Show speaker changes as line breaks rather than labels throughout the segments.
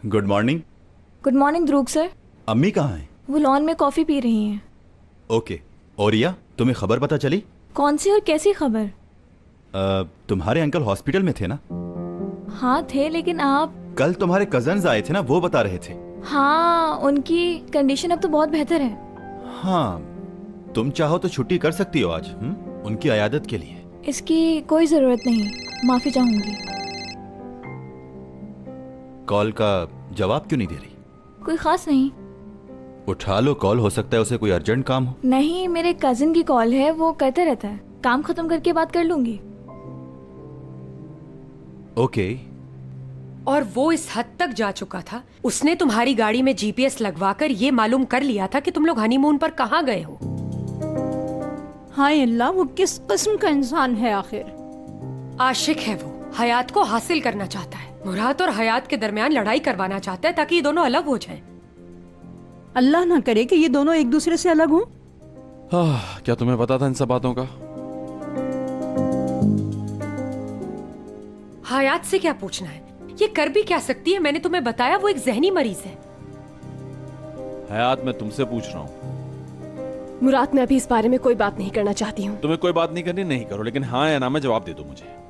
Good morning.
Good morning ध्रुव sir.
अम्मी कहाँ हैं?
वो लॉन में कॉफी पी रही हैं।
ओके। और रिया, तुम्हें खबर पता चली?
कौन सी और कैसी खबर?
तुम्हारे अंकल हॉस्पिटल में थे ना?
हाँ थे, लेकिन आप?
कल तुम्हारे कजन्स आए थे ना, वो बता रहे थे।
हाँ, उनकी कंडीशन अब तो बहुत बेहतर है।
हाँ, तुम चाहो तो छुट्टी कर सकती हो आज, उनकी अयादत के लिए।
इसकी कोई जरूरत नहीं, माफी चाहूंगी।
कॉल का जवाब क्यों नहीं दे रही?
कोई खास नहीं।
उठा लो कॉल, हो सकता है उसे कोई अर्जेंट काम हो।
नहीं, मेरे कजिन की कॉल है, वो करते रहता है। काम खत्म करके बात कर लूंगी।
ओके।
और वो इस हद तक जा चुका था, उसने तुम्हारी गाड़ी में जीपीएस लगवाकर ये मालूम कर लिया था कि तुम लोग हनीमून पर कहाँ गए हो।
हाय अल्लाह, वो किस किस्म का इंसान है आखिर?
आशिक है वो, हयात को हासिल करना चाहता है। मुराद और हयात के दरमियान लड़ाई करवाना चाहता है ताकि ये दोनों अलग हो जाएं।
अल्लाह ना करे कि ये दोनों एक दूसरे से अलग हों।
क्या तुम्हें पता था इन सब बातों का?
हयात से क्या पूछना है, ये कर भी क्या सकती है? मैंने तुम्हें बताया वो एक जहनी मरीज है।
हयात, मैं तुमसे पूछ रहा हूँ।
मुराद, मैं अभी इस बारे में कोई बात नहीं करना चाहती हूँ।
तुम्हें कोई बात नहीं करनी, नहीं करो, लेकिन हाँ या ना में जवाब दे दो मुझे।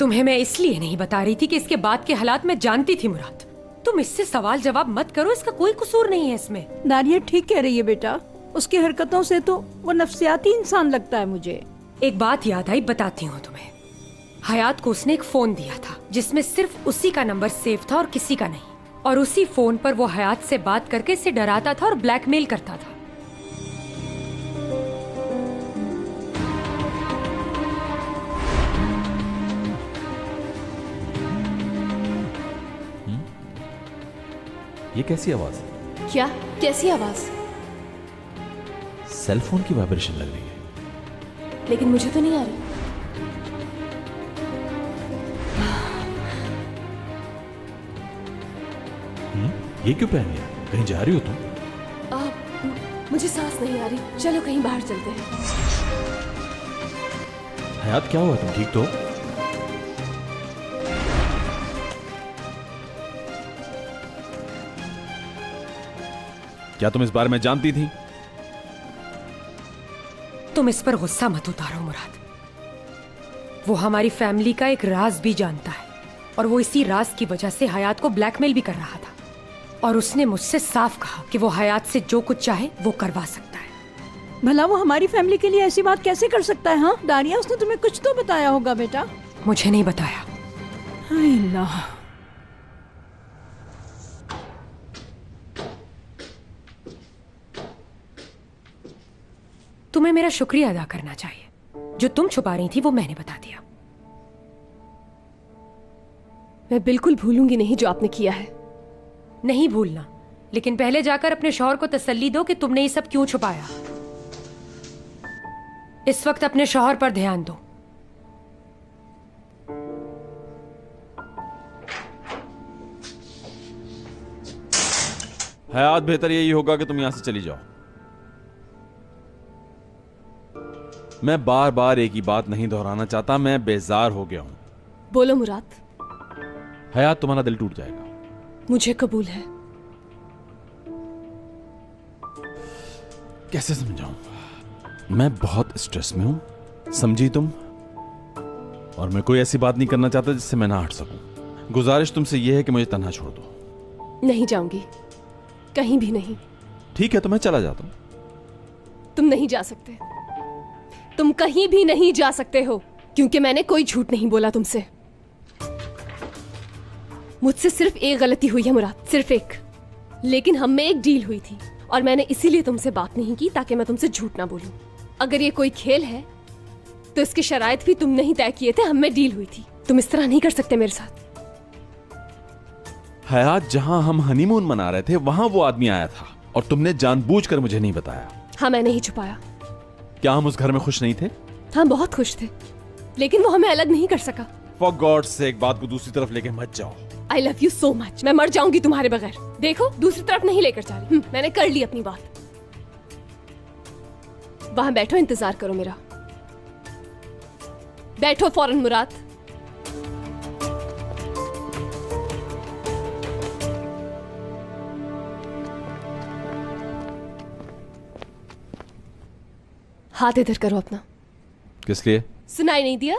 तुम्हें मैं इसलिए नहीं बता रही थी कि इसके बाद के हालात मैं जानती थी। मुराद, तुम इससे सवाल जवाब मत करो, इसका कोई कसूर नहीं है इसमें।
दारिया ठीक कह रही है बेटा, उसकी हरकतों से तो वो नफ्सियाती इंसान लगता है मुझे।
एक बात याद आई, बताती हूँ तुम्हें। हयात को उसने एक फोन दिया था जिसमें सिर्फ उसी का नंबर सेव था और किसी का नहीं, और उसी फोन पर वो हयात से बात करके इसे डराता था और ब्लैकमेल करता था।
ये कैसी आवाज है?
क्या? कैसी आवाज?
सेल फोन की वाइब्रेशन लग रही है।
लेकिन मुझे तो नहीं आ रही।
ये क्यों पहन लिया? कहीं जा रही हो तुम?
मुझे सांस नहीं आ रही, चलो कहीं बाहर चलते हैं।
हयात, क्या हुआ? तुम ठीक तो हो? क्या तुम इस बारे में जानती थी?
तुम इस पर गुस्सा मत उतारो मुराद। वो हमारी फैमिली का एक राज भी जानता है, और वो इसी राज की वजह से हयात को ब्लैकमेल भी कर रहा था। और उसने मुझसे साफ कहा कि वो हयात से जो कुछ चाहे वो करवा सकता है।
भला वो हमारी फैमिली के लिए ऐसी बात कैसे कर सकता है? हाँ दारिया, उसने तुम्हें कुछ तो बताया होगा बेटा।
मुझे नहीं बताया।
हाय अल्लाह।
तुम्हें मेरा शुक्रिया अदा करना चाहिए। जो तुम छुपा रही थी वो मैंने बता दिया।
मैं बिल्कुल भूलूंगी नहीं जो आपने किया है।
नहीं भूलना, लेकिन पहले जाकर अपने शौहर को तसल्ली दो कि तुमने ये सब क्यों छुपाया। इस वक्त अपने शौहर पर ध्यान दो।
हयात, बेहतर यही होगा कि तुम यहां से चली जाओ। मैं बार बार एक ही बात नहीं दोहराना चाहता, मैं बेजार हो गया हूं।
बोलो मुराद।
हयात, तुम्हारा दिल टूट जाएगा।
मुझे कबूल है।
कैसे समझाऊं? मैं बहुत स्ट्रेस में हूं, समझी तुम? और मैं कोई ऐसी बात नहीं करना चाहता जिससे मैं ना हट सकूं। गुजारिश तुमसे यह है कि मुझे तन्हा छोड़ दो।
नहीं जाऊंगी, कहीं भी नहीं।
ठीक है, तो मैं चला जाता हूं।
तुम नहीं जा सकते, तुम कहीं भी नहीं जा सकते हो, क्योंकि मैंने कोई झूठ नहीं बोला तुमसे। मुझसे सिर्फ एक गलती हुई है मुराद, सिर्फ एक। लेकिन हम में एक डील हुई थी, और मैंने इसीलिए तुमसे बात नहीं की ताकि मैं तुमसे झूठ ना बोलूं। अगर ये कोई खेल है तो इसके शराइत भी तुम नहीं तय किए थे, हम में डील हुई थी। तुम इस तरह नहीं कर सकते मेरे साथ।
हयात, जहां हम हनीमून मना रहे थे वहां वो आदमी आया था, और तुमने जानबूझकर मुझे नहीं बताया।
हाँ, मैं नहीं छुपाया।
क्या हम उस घर में खुश नहीं थे?
हाँ, बहुत खुश थे, लेकिन वो हमें अलग नहीं कर सका।
फॉर गॉड से एक बात को दूसरी तरफ लेके मत जाओ।
I love you so much. मैं मर जाऊंगी तुम्हारे बगैर। देखो, दूसरी तरफ नहीं लेकर जा रही। मैंने कर ली अपनी बात। वहां बैठो, इंतजार करो मेरा। बैठो फौरन मुराद। हाथ इधर करो अपना।
किस लिए?
सुनाई नहीं दिया?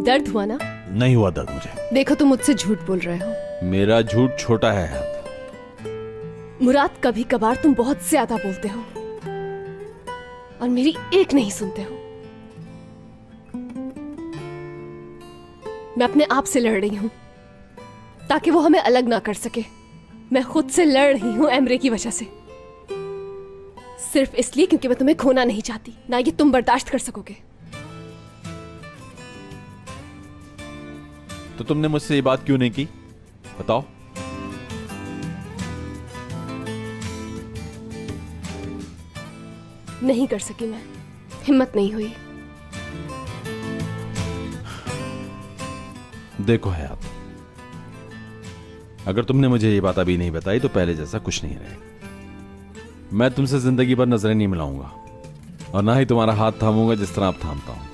दर्द हुआ ना?
नहीं हुआ दर्द मुझे।
देखो तुम मुझसे झूठ बोल रहे हो।
मेरा झूठ छोटा है हयात।
मुराद, कभी कभार तुम बहुत ज्यादा बोलते हो और मेरी एक नहीं सुनते हो। मैं अपने आप से लड़ रही हूं ताकि वो हमें अलग ना कर सके। मैं खुद से लड़ रही हूं एमरे की वजह से, सिर्फ इसलिए क्योंकि मैं तुम्हें खोना नहीं चाहती, ना ये तुम बर्दाश्त कर सकोगे।
तो तुमने मुझसे ये बात क्यों नहीं की? बताओ।
नहीं कर सकी मैं, हिम्मत नहीं हुई।
देखो हयात, अगर तुमने मुझे ये बात अभी नहीं बताई तो पहले जैसा कुछ नहीं रहेगा। मैं तुमसे जिंदगी भर नजरें नहीं मिलाऊंगा और ना ही तुम्हारा हाथ थामूंगा जिस तरह आप थामता हूं।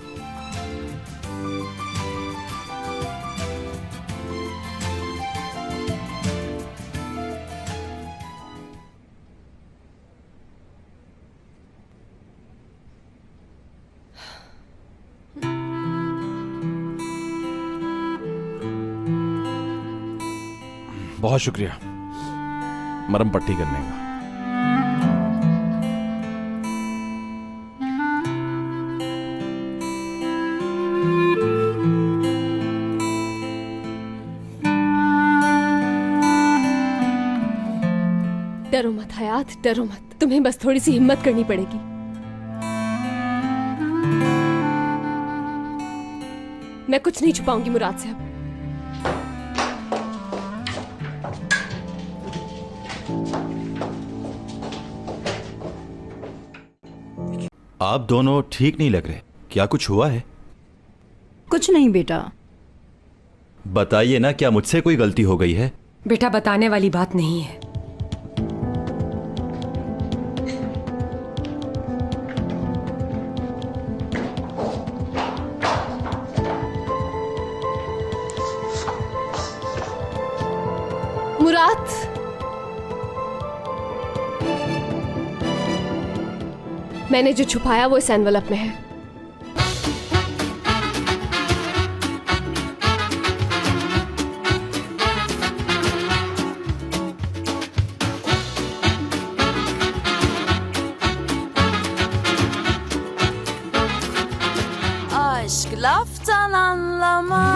बहुत शुक्रिया मरहम पट्टी करने का।
डरो मत हयात, डरो मत। तुम्हें बस थोड़ी सी हिम्मत करनी पड़ेगी। मैं कुछ नहीं छुपाऊंगी मुराद से अब।
आप दोनों ठीक नहीं लग रहे। क्या कुछ हुआ है?
कुछ नहीं बेटा।
बताइए ना, क्या मुझसे कोई गलती हो गई है?
बेटा, बताने वाली बात नहीं है।
मुराद, मैंने जो छुपाया वो इस एनवलप में है।
Aşk laftan anlamaz.